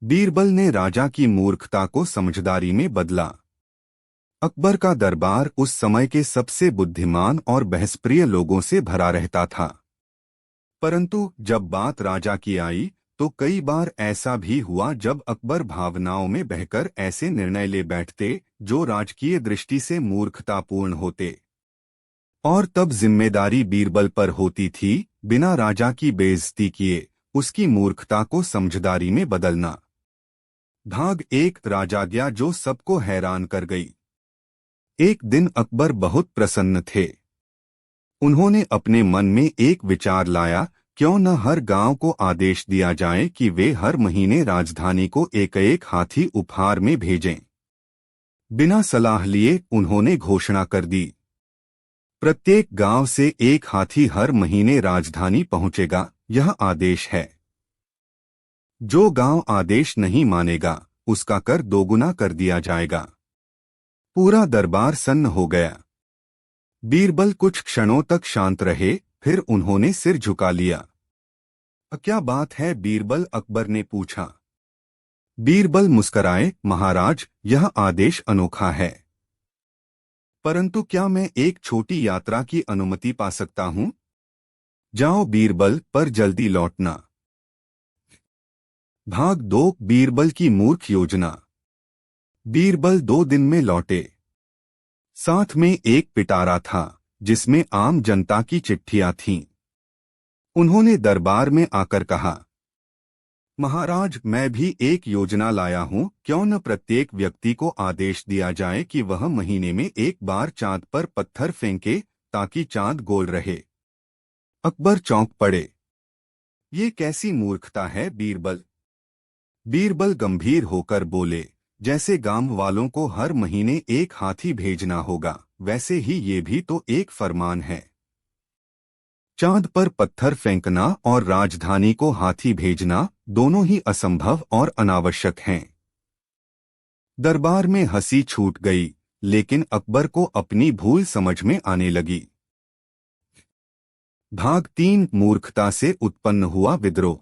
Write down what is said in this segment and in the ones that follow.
बीरबल ने राजा की मूर्खता को समझदारी में बदला। अकबर का दरबार उस समय के सबसे बुद्धिमान और बहसप्रिय लोगों से भरा रहता था। परंतु जब बात राजा की आई तो कई बार ऐसा भी हुआ जब अकबर भावनाओं में बहकर ऐसे निर्णय ले बैठते जो राजकीय दृष्टि से मूर्खतापूर्ण होते। और तब जिम्मेदारी बीरबल पर होती थी, बिना राजा की बेइज्जती किए उसकी मूर्खता को समझदारी में बदलना। भाग एक राजाज्ञा जो सबको हैरान कर गई। एक दिन अकबर बहुत प्रसन्न थे। उन्होंने अपने मन में एक विचार लाया, क्यों न हर गांव को आदेश दिया जाए कि वे हर महीने राजधानी को एक एक हाथी उपहार में भेजें। बिना सलाह लिए उन्होंने घोषणा कर दी, प्रत्येक गांव से एक हाथी हर महीने राजधानी पहुंचेगा, यह आदेश है। जो गांव आदेश नहीं मानेगा उसका कर दोगुना कर दिया जाएगा। पूरा दरबार सन्न हो गया। बीरबल कुछ क्षणों तक शांत रहे, फिर उन्होंने सिर झुका लिया। क्या बात है बीरबल, अकबर ने पूछा। बीरबल मुस्कराए, महाराज यह आदेश अनोखा है, परंतु क्या मैं एक छोटी यात्रा की अनुमति पा सकता हूं? जाओ बीरबल, पर जल्दी लौटना। भाग दो बीरबल की मूर्ख योजना। बीरबल 2 दिन में लौटे। साथ में एक पिटारा था जिसमें आम जनता की चिट्ठियां थीं। उन्होंने दरबार में आकर कहा, महाराज मैं भी एक योजना लाया हूं, क्यों न प्रत्येक व्यक्ति को आदेश दिया जाए कि वह महीने में एक बार चांद पर पत्थर फेंके ताकि चांद गोल रहे। अकबर चौंक पड़े। ये कैसी मूर्खता है बीरबल? बीरबल गंभीर होकर बोले, जैसे गांव वालों को हर महीने एक हाथी भेजना होगा, वैसे ही ये भी तो एक फरमान है। चांद पर पत्थर फेंकना और राजधानी को हाथी भेजना दोनों ही असंभव और अनावश्यक हैं। दरबार में हंसी छूट गई, लेकिन अकबर को अपनी भूल समझ में आने लगी। भाग 3 मूर्खता से उत्पन्न हुआ विद्रोह।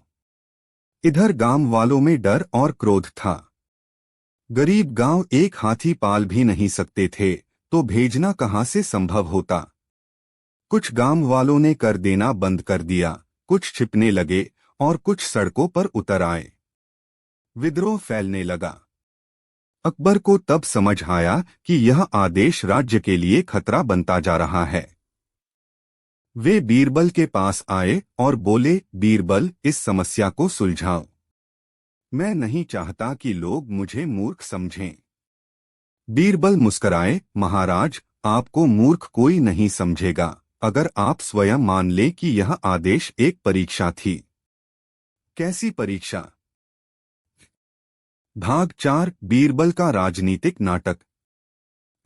इधर गांव वालों में डर और क्रोध था। गरीब गांव एक हाथी पाल भी नहीं सकते थे, तो भेजना कहां से संभव होता। कुछ गांव वालों ने कर देना बंद कर दिया, कुछ छिपने लगे और कुछ सड़कों पर उतर आए। विद्रोह फैलने लगा। अकबर को तब समझ आया कि यह आदेश राज्य के लिए खतरा बनता जा रहा है। वे बीरबल के पास आए और बोले, बीरबल इस समस्या को सुलझाओ। मैं नहीं चाहता कि लोग मुझे मूर्ख समझें। बीरबल मुस्कराए, महाराज आपको मूर्ख कोई नहीं समझेगा अगर आप स्वयं मान लें कि यह आदेश एक परीक्षा थी। कैसी परीक्षा? भाग 4 बीरबल का राजनीतिक नाटक।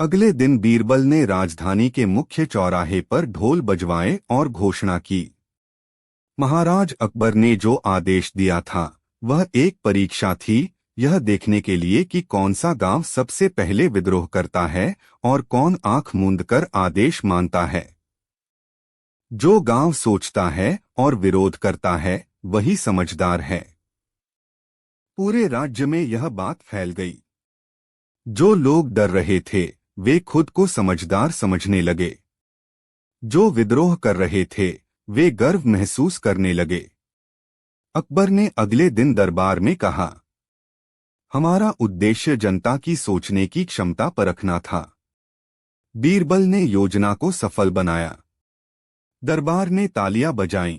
अगले दिन बीरबल ने राजधानी के मुख्य चौराहे पर ढोल बजवाए और घोषणा की। महाराज अकबर ने जो आदेश दिया था वह एक परीक्षा थी, यह देखने के लिए कि कौन सा गांव सबसे पहले विद्रोह करता है और कौन आंख मूंदकर आदेश मानता है। जो गांव सोचता है और विरोध करता है वही समझदार है। पूरे राज्य में यह बात फैल गई। जो लोग डर रहे थे वे खुद को समझदार समझने लगे। जो विद्रोह कर रहे थे वे गर्व महसूस करने लगे। अकबर ने अगले दिन दरबार में कहा, हमारा उद्देश्य जनता की सोचने की क्षमता परखना था। बीरबल ने योजना को सफल बनाया। दरबार ने तालियां बजाईं।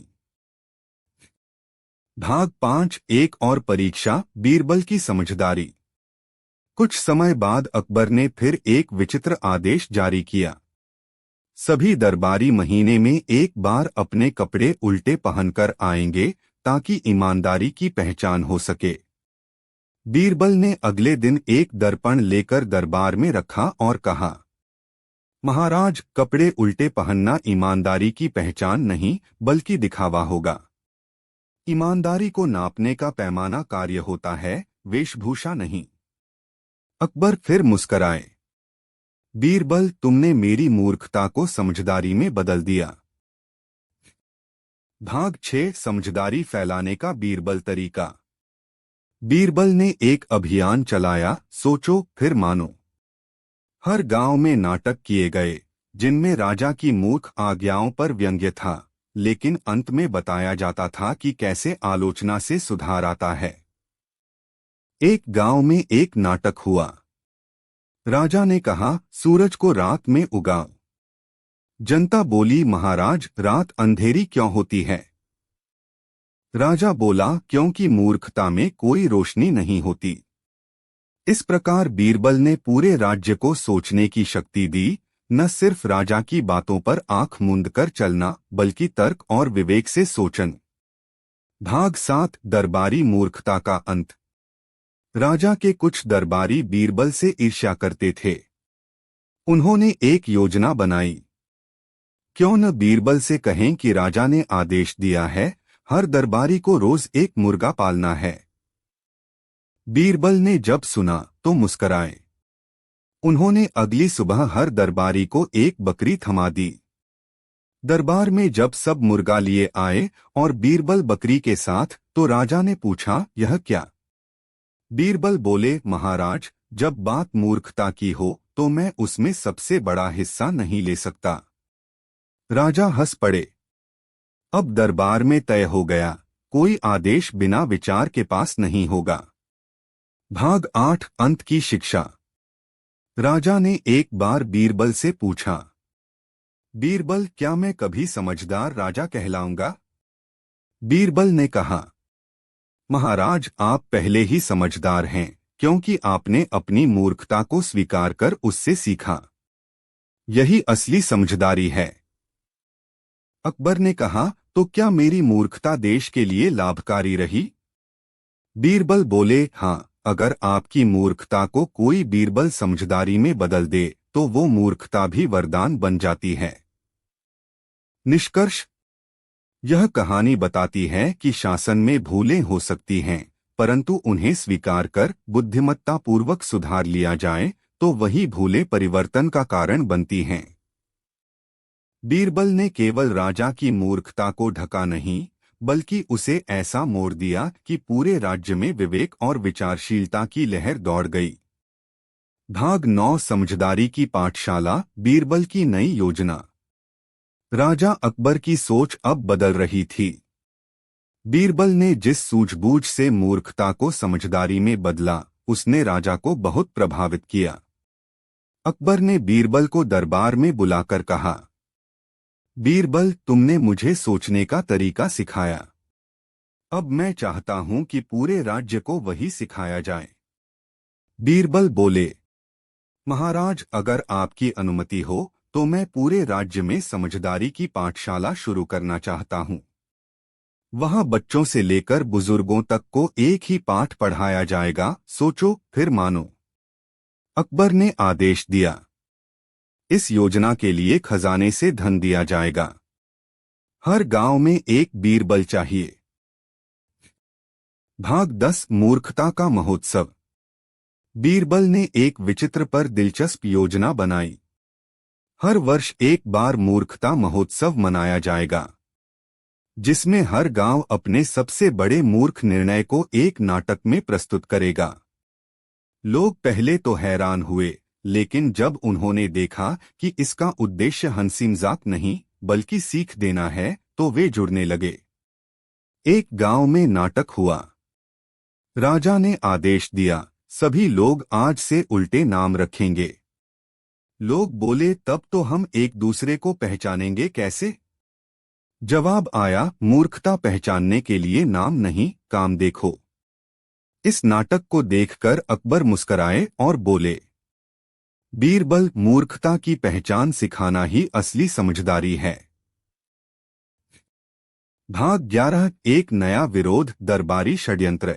भाग 5 एक और परीक्षा, बीरबल की समझदारी। कुछ समय बाद अकबर ने फिर एक विचित्र आदेश जारी किया। सभी दरबारी महीने में एक बार अपने कपड़े उल्टे पहनकर आएंगे ताकि ईमानदारी की पहचान हो सके। बीरबल ने अगले दिन एक दर्पण लेकर दरबार में रखा और कहा, महाराज कपड़े उल्टे पहनना ईमानदारी की पहचान नहीं बल्कि दिखावा होगा। ईमानदारी को नापने का पैमाना कार्य होता है, वेशभूषा नहीं। अकबर फिर मुस्कराए। बीरबल तुमने मेरी मूर्खता को समझदारी में बदल दिया। भाग 6 समझदारी फैलाने का बीरबल तरीका। बीरबल ने एक अभियान चलाया, सोचो फिर मानो। हर गांव में नाटक किए गए जिनमें राजा की मूर्ख आज्ञाओं पर व्यंग्य था, लेकिन अंत में बताया जाता था कि कैसे आलोचना से सुधार आता है। एक गांव में एक नाटक हुआ। राजा ने कहा, सूरज को रात में उगाओ। जनता बोली, महाराज रात अंधेरी क्यों होती है? राजा बोला, क्योंकि मूर्खता में कोई रोशनी नहीं होती। इस प्रकार बीरबल ने पूरे राज्य को सोचने की शक्ति दी, न सिर्फ राजा की बातों पर आंख मूंद कर चलना, बल्कि तर्क और विवेक से सोचन। भाग 7, दरबारी मूर्खता का अंत। राजा के कुछ दरबारी बीरबल से ईर्ष्या करते थे। उन्होंने एक योजना बनाई। क्यों न बीरबल से कहें कि राजा ने आदेश दिया है, हर दरबारी को रोज एक मुर्गा पालना है। बीरबल ने जब सुना तो मुस्कराए। उन्होंने अगली सुबह हर दरबारी को एक बकरी थमा दी। दरबार में जब सब मुर्गा लिए आए और बीरबल बकरी के साथ, तो राजा ने पूछा, यह क्या? बीरबल बोले, महाराज जब बात मूर्खता की हो तो मैं उसमें सबसे बड़ा हिस्सा नहीं ले सकता। राजा हंस पड़े। अब दरबार में तय हो गया, कोई आदेश बिना विचार के पास नहीं होगा। भाग 8, अंत की शिक्षा। राजा ने एक बार बीरबल से पूछा, बीरबल क्या मैं कभी समझदार राजा कहलाऊंगा? बीरबल ने कहा, महाराज आप पहले ही समझदार हैं, क्योंकि आपने अपनी मूर्खता को स्वीकार कर उससे सीखा। यही असली समझदारी है। अकबर ने कहा, तो क्या मेरी मूर्खता देश के लिए लाभकारी रही? बीरबल बोले, हाँ, अगर आपकी मूर्खता को कोई बीरबल समझदारी में बदल दे तो वो मूर्खता भी वरदान बन जाती है। निष्कर्ष, यह कहानी बताती है कि शासन में भूलें हो सकती हैं, परंतु उन्हें स्वीकार कर बुद्धिमत्तापूर्वक सुधार लिया जाए तो वही भूलें परिवर्तन का कारण बनती हैं। बीरबल ने केवल राजा की मूर्खता को ढका नहीं, बल्कि उसे ऐसा मोड़ दिया कि पूरे राज्य में विवेक और विचारशीलता की लहर दौड़ गई। भाग 9, समझदारी की पाठशाला, बीरबल की नई योजना। राजा अकबर की सोच अब बदल रही थी। बीरबल ने जिस सूझबूझ से मूर्खता को समझदारी में बदला, उसने राजा को बहुत प्रभावित किया। अकबर ने बीरबल को दरबार में बुलाकर कहा, बीरबल तुमने मुझे सोचने का तरीका सिखाया। अब मैं चाहता हूं कि पूरे राज्य को वही सिखाया जाए। बीरबल बोले, महाराज अगर आपकी अनुमति हो तो मैं पूरे राज्य में समझदारी की पाठशाला शुरू करना चाहता हूं। वहां बच्चों से लेकर बुजुर्गों तक को एक ही पाठ पढ़ाया जाएगा, सोचो फिर मानो। अकबर ने आदेश दिया। इस योजना के लिए खजाने से धन दिया जाएगा। हर गांव में एक बीरबल चाहिए। भाग 10, मूर्खता का महोत्सव। बीरबल ने एक विचित्र पर दिलचस्प योजना बनाई। हर वर्ष एक बार मूर्खता महोत्सव मनाया जाएगा, जिसमें हर गांव अपने सबसे बड़े मूर्ख निर्णय को एक नाटक में प्रस्तुत करेगा। लोग पहले तो हैरान हुए, लेकिन जब उन्होंने देखा कि इसका उद्देश्य हंसी मजाक नहीं बल्कि सीख देना है, तो वे जुड़ने लगे। एक गांव में नाटक हुआ। राजा ने आदेश दिया, सभी लोग आज से उल्टे नाम रखेंगे। लोग बोले, तब तो हम एक दूसरे को पहचानेंगे कैसे? जवाब आया, मूर्खता पहचानने के लिए नाम नहीं, काम देखो। इस नाटक को देखकर अकबर मुस्कराए और बोले, बीरबल मूर्खता की पहचान सिखाना ही असली समझदारी है। भाग 11, एक नया विरोध, दरबारी षड्यंत्र।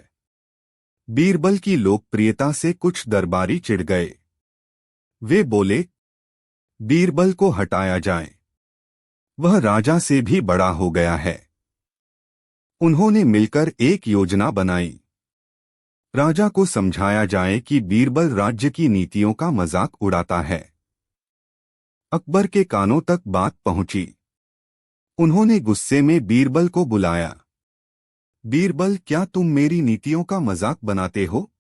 बीरबल की लोकप्रियता से कुछ दरबारी चिढ़ गए। वे बोले, बीरबल को हटाया जाए, वह राजा से भी बड़ा हो गया है। उन्होंने मिलकर एक योजना बनाई। राजा को समझाया जाए कि बीरबल राज्य की नीतियों का मजाक उड़ाता है। अकबर के कानों तक बात पहुंची। उन्होंने गुस्से में बीरबल को बुलाया। बीरबल, क्या तुम मेरी नीतियों का मजाक बनाते हो?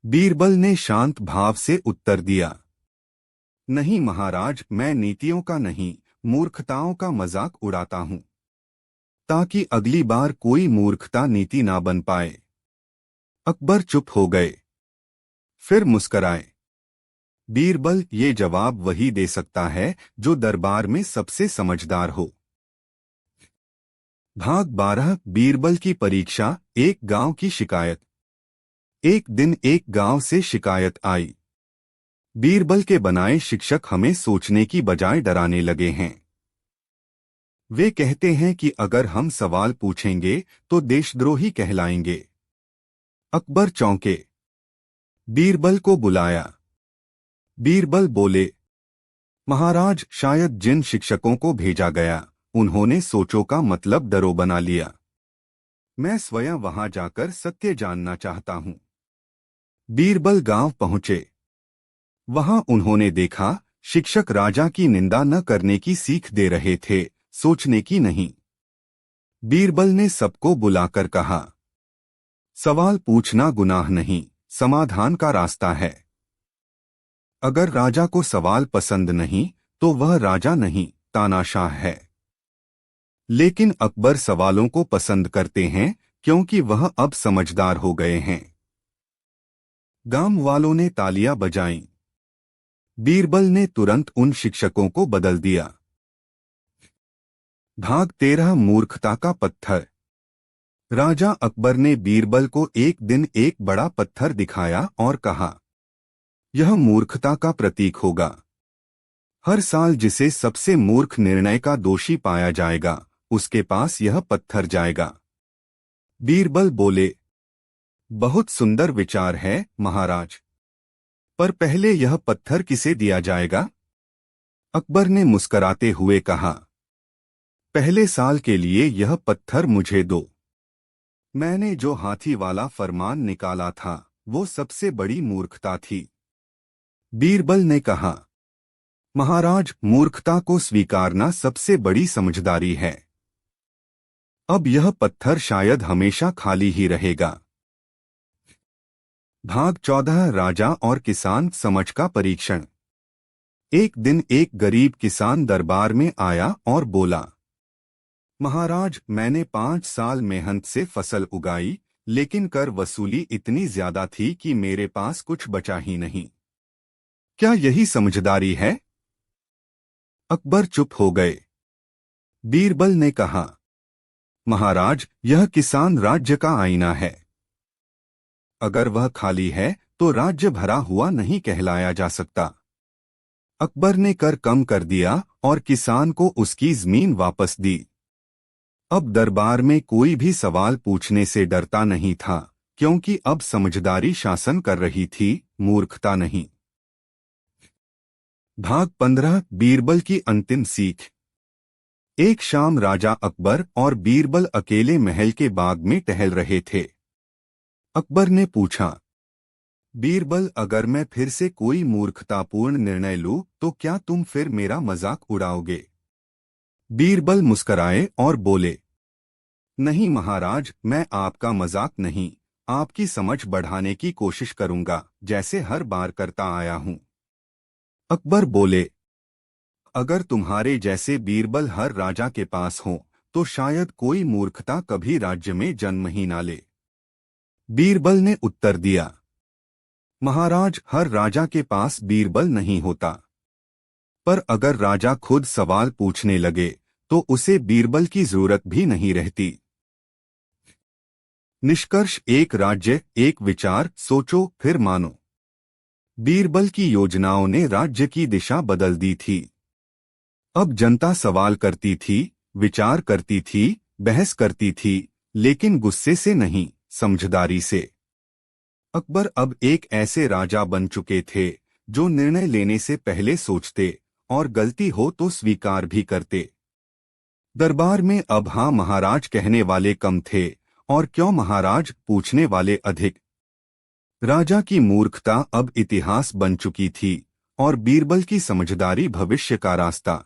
बीरबल ने शांत भाव से उत्तर दिया। नहीं महाराज, मैं नीतियों का नहीं, मूर्खताओं का मजाक उड़ाता हूं, ताकि अगली बार कोई मूर्खता नीति ना बन पाए। अकबर चुप हो गए, फिर मुस्कराए। बीरबल, ये जवाब वही दे सकता है जो दरबार में सबसे समझदार हो। भाग 12 बीरबल की परीक्षा। एक गांव की शिकायत। एक दिन एक गांव से शिकायत आई। बीरबल के बनाए शिक्षक हमें सोचने की बजाय डराने लगे हैं। वे कहते हैं कि अगर हम सवाल पूछेंगे तो देशद्रोही कहलाएंगे। अकबर चौंके। बीरबल को बुलाया। बीरबल बोले, महाराज, शायद जिन शिक्षकों को भेजा गया उन्होंने सोचों का मतलब डरो बना लिया। मैं स्वयं वहां जाकर सत्य जानना चाहता हूं। बीरबल गांव पहुंचे। वहां उन्होंने देखा शिक्षक राजा की निंदा न करने की सीख दे रहे थे, सोचने की नहीं। बीरबल ने सबको बुलाकर कहा, सवाल पूछना गुनाह नहीं, समाधान का रास्ता है। अगर राजा को सवाल पसंद नहीं तो वह राजा नहीं, तानाशाह है। लेकिन अकबर सवालों को पसंद करते हैं क्योंकि वह अब समझदार हो गए हैं। गांव वालों ने तालियां बजाईं। बीरबल ने तुरंत उन शिक्षकों को बदल दिया। भाग 13 मूर्खता का पत्थर। राजा अकबर ने बीरबल को एक दिन एक बड़ा पत्थर दिखाया और कहा, यह मूर्खता का प्रतीक होगा। हर साल जिसे सबसे मूर्ख निर्णय का दोषी पाया जाएगा उसके पास यह पत्थर जाएगा। बीरबल बोले, बहुत सुंदर विचार है महाराज, पर पहले यह पत्थर किसे दिया जाएगा? अकबर ने मुस्कराते हुए कहा, पहले साल के लिए यह पत्थर मुझे दो। मैंने जो हाथी वाला फरमान निकाला था वो सबसे बड़ी मूर्खता थी। बीरबल ने कहा, महाराज, मूर्खता को स्वीकारना सबसे बड़ी समझदारी है। अब यह पत्थर शायद हमेशा खाली ही रहेगा। भाग 14 राजा और किसान समझ का परीक्षण। एक दिन एक गरीब किसान दरबार में आया और बोला, महाराज, मैंने 5 साल मेहनत से फसल उगाई, लेकिन कर वसूली इतनी ज्यादा थी कि मेरे पास कुछ बचा ही नहीं। क्या यही समझदारी है? अकबर चुप हो गए। बीरबल ने कहा, महाराज, यह किसान राज्य का आईना है। अगर वह खाली है तो राज्य भरा हुआ नहीं कहलाया जा सकता। अकबर ने कर कम कर दिया और किसान को उसकी जमीन वापस दी। अब दरबार में कोई भी सवाल पूछने से डरता नहीं था, क्योंकि अब समझदारी शासन कर रही थी, मूर्खता नहीं। भाग 15 बीरबल की अंतिम सीख। एक शाम राजा अकबर और बीरबल अकेले महल के बाग में टहल रहे थे। अकबर ने पूछा, बीरबल, अगर मैं फिर से कोई मूर्खतापूर्ण निर्णय लूं तो क्या तुम फिर मेरा मजाक उड़ाओगे? बीरबल मुस्कराए और बोले, नहीं महाराज, मैं आपका मजाक नहीं, आपकी समझ बढ़ाने की कोशिश करूंगा, जैसे हर बार करता आया हूं। अकबर बोले, अगर तुम्हारे जैसे बीरबल हर राजा के पास हो तो शायद कोई मूर्खता कभी राज्य में जन्म ही ना ले। बीरबल ने उत्तर दिया, महाराज, हर राजा के पास बीरबल नहीं होता, पर अगर राजा खुद सवाल पूछने लगे तो उसे बीरबल की जरूरत भी नहीं रहती। निष्कर्ष, एक राज्य एक विचार, सोचो फिर मानो। बीरबल की योजनाओं ने राज्य की दिशा बदल दी थी। अब जनता सवाल करती थी, विचार करती थी, बहस करती थी, लेकिन गुस्से से नहीं, समझदारी से। अकबर अब एक ऐसे राजा बन चुके थे जो निर्णय लेने से पहले सोचते और गलती हो तो स्वीकार भी करते। दरबार में अब हाँ महाराज कहने वाले कम थे और क्यों महाराज पूछने वाले अधिक। राजा की मूर्खता अब इतिहास बन चुकी थी और बीरबल की समझदारी भविष्य का रास्ता।